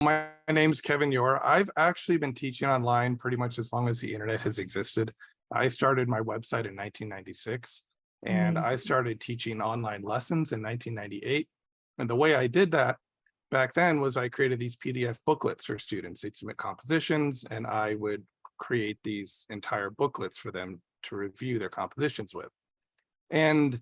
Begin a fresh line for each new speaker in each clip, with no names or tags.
My name's Kevin Yor. I've actually been teaching online pretty much as long as the internet has existed. I started my website in 1996, and I
Amazing.
started teaching online lessons in 1998. And the way I did that back then was I created these PDF booklets for students. They'd submit compositions, and I would create these entire booklets for them to review their compositions with. And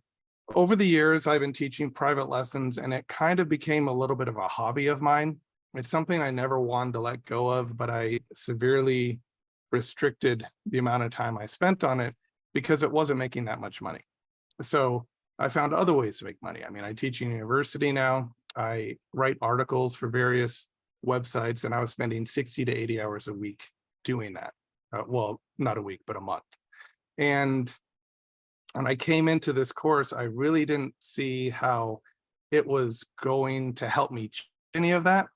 over the years, I've been teaching private lessons, and it kind of became a little bit of a hobby of mine. It's something I never wanted to let go of, but I severely restricted the amount of time I spent on it because it wasn't making that much money. So I found other ways to make money. I mean, I teach in university now. I write articles for various websites, and I was spending 60 to 80 hours a week doing that. Well, not a week, but a month. And when I came into this course, I really didn't see how it was going to help me any of that.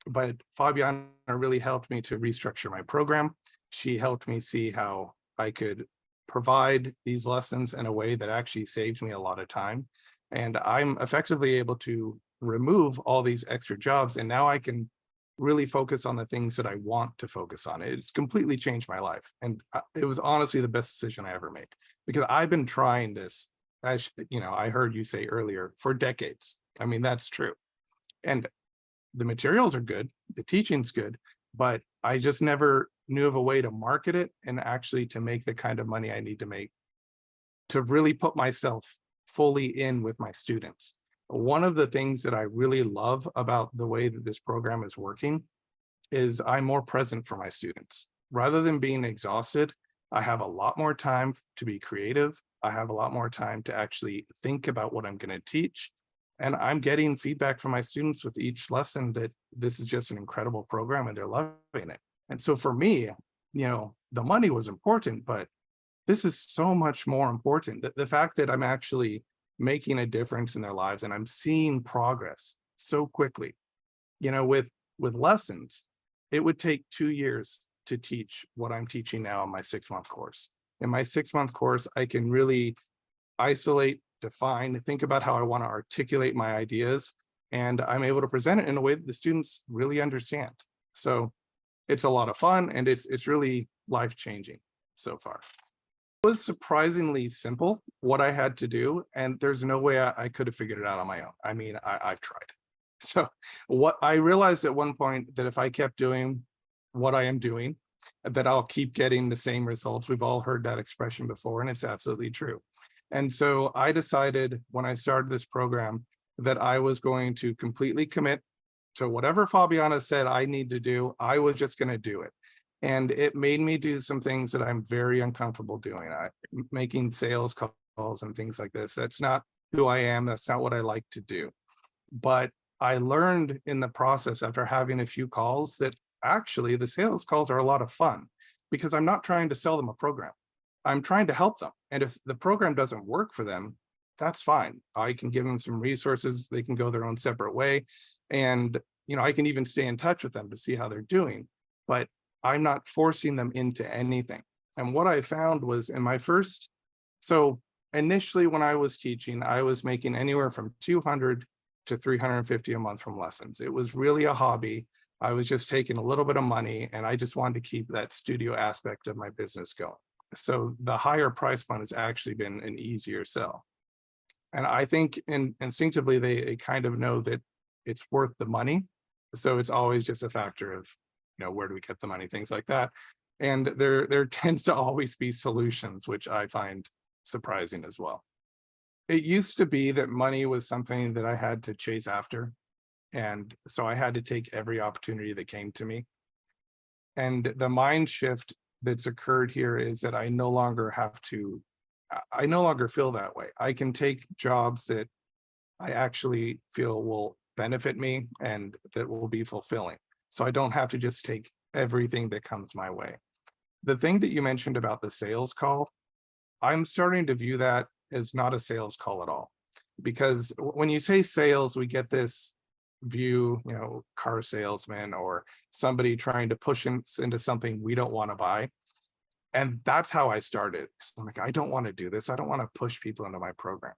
But Fabiana really helped me to restructure my program. She helped me see how I could provide these lessons in a way that actually saves me a lot of time. And I'm effectively able to remove all these extra jobs. And now I can really focus on the things that I want to focus on. It's completely changed my life. And it was honestly the best decision I ever made because I've been trying this, as you know, I heard you say earlier, for decades. I mean, that's true. And the materials are good, the teaching's good, but I just never knew of a way to market it and actually to make the kind of money I need to make to really put myself fully in with my students. One of the things that I really love about the way that this program is working is I'm more present for my students. Rather than being exhausted, I have a lot more time to be creative. I have a lot more time to actually think about what I'm going to teach. And I'm getting feedback from my students with each lesson that this is just an incredible program and they're loving it. And so for me, the money was important, but this is so much more important. The fact that I'm actually making a difference in their lives and I'm seeing progress so quickly. With lessons, it would take 2 years to teach what I'm teaching now in my 6-month course. In my 6-month course, I can really isolate, define, think about how I want to articulate my ideas, and I'm able to present it in a way that the students really understand. So it's a lot of fun and it's really life-changing so far. It was surprisingly simple what I had to do, and there's no way I could have figured it out on my own. I mean, I've tried. So what I realized at one point that if I kept doing what I am doing, that I'll keep getting the same results. We've all heard that expression before, and it's absolutely true. And so I decided when I started this program that I was going to completely commit to whatever Fabiana said I need to do. I was just going to do it. And it made me do some things that I'm very uncomfortable doing. Making sales calls and things like this. That's not who I am. That's not what I like to do. But I learned in the process after having a few calls that actually the sales calls are a lot of fun because I'm not trying to sell them a program. I'm trying to help them. And if the program doesn't work for them, that's fine. I can give them some resources. They can go their own separate way. And, I can even stay in touch with them to see how they're doing. But I'm not forcing them into anything. And what I found was so initially when I was teaching, I was making anywhere from 200 to 350 a month from lessons. It was really a hobby. I was just taking a little bit of money and I just wanted to keep that studio aspect of my business going. So the higher price point has actually been an easier sell. And I think instinctively they kind of know that it's worth the money. So it's always just a factor of, where do we get the money, things like that. And there tends to always be solutions, which I find surprising as well. It used to be that money was something that I had to chase after. And so I had to take every opportunity that came to me. And the mind shift that's occurred here is that I no longer feel that way. I can take jobs that I actually feel will benefit me and that will be fulfilling. So I don't have to just take everything that comes my way. The thing that you mentioned about the sales call, I'm starting to view that as not a sales call at all. Because when you say sales, we get this view, car salesman or somebody trying to push us into something we don't want to buy. And that's how I started. I'm like, I don't want to do this. I don't want to push people into my program.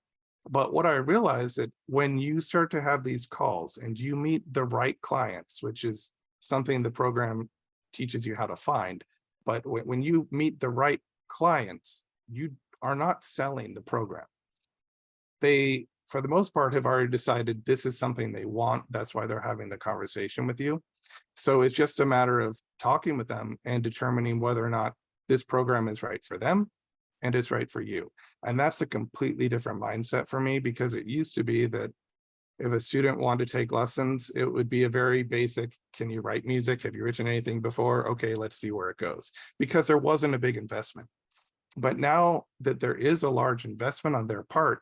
But what I realized that when you start to have these calls and you meet the right clients, which is something the program teaches you how to find. But when you meet the right clients, you are not selling the program. They, for the most part, have already decided this is something they want. That's why they're having the conversation with you. So it's just a matter of talking with them and determining whether or not this program is right for them and it's right for you. And that's a completely different mindset for me, because it used to be that if a student wanted to take lessons, it would be a very basic, can you write music? Have you written anything before? Okay, let's see where it goes, because there wasn't a big investment. But now that there is a large investment on their part,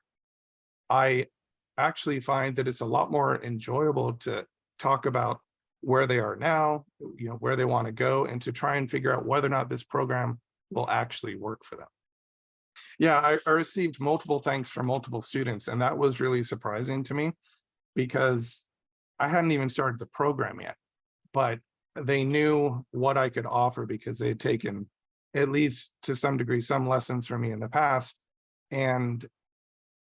I actually find that it's a lot more enjoyable to talk about where they are now, where they want to go, and to try and figure out whether or not this program will actually work for them. Yeah, I received multiple thanks from multiple students, and that was really surprising to me, because I hadn't even started the program yet, but they knew what I could offer because they had taken, at least to some degree, some lessons from me in the past, and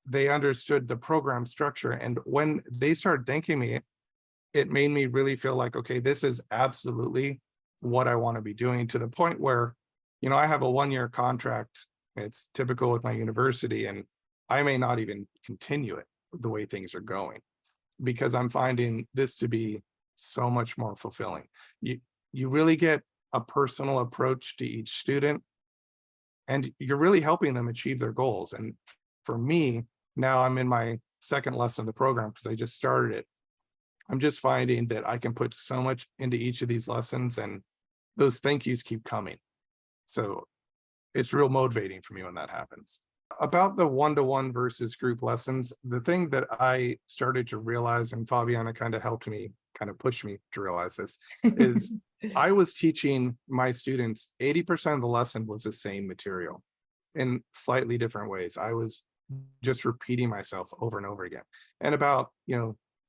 they understood the program structure. And when they started thanking me, it made me really feel like, okay, this is absolutely what I want to be doing, to the point where, I have a 1-year contract. It's typical with my university, and I may not even continue it the way things are going, because I'm finding this to be so much more fulfilling. You really get a personal approach to each student, and you're really helping them achieve their goals. And for me, now I'm in my second lesson of the program because I just started it. I'm just finding that I can put so much into each of these lessons, and those thank yous keep coming. So it's real motivating for me when that happens. About the one-to-one versus group lessons, the thing that I started to realize, and Fabiana kind of helped me, kind of pushed me to realize this, is I was teaching my students 80% of the lesson was the same material in slightly different ways. I was just repeating myself over and over again. And about,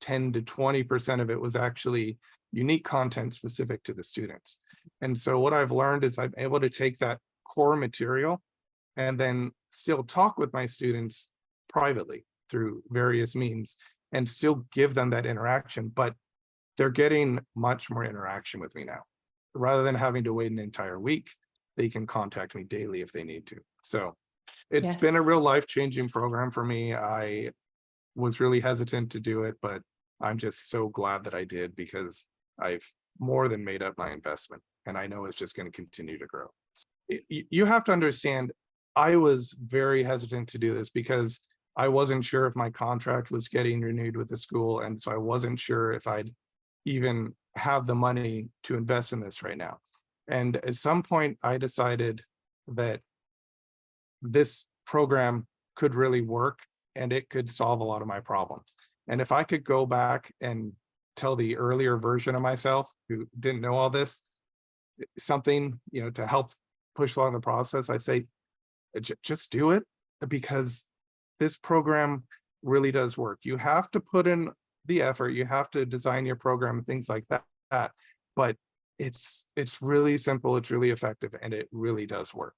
10 to 20% of it was actually unique content specific to the students. And so what I've learned is I'm able to take that core material and then still talk with my students privately through various means and still give them that interaction, but they're getting much more interaction with me now. Rather than having to wait an entire week, they can contact me daily if they need to. So it's
Yes.
been a real life-changing program for me. I was really hesitant to do it, but I'm just so glad that I did, because I've more than made up my investment, and I know it's just going to continue to grow. You have to understand, I was very hesitant to do this because I wasn't sure if my contract was getting renewed with the school, and so I wasn't sure if I'd even have the money to invest in this right now. And at some point, I decided that this program could really work and it could solve a lot of my problems. And if I could go back and tell the earlier version of myself who didn't know all this something, to help push along the process, I'd say, just do it, because this program really does work. You have to put in the effort, you have to design your program and things like that, but it's really simple, it's really effective, and it really does work.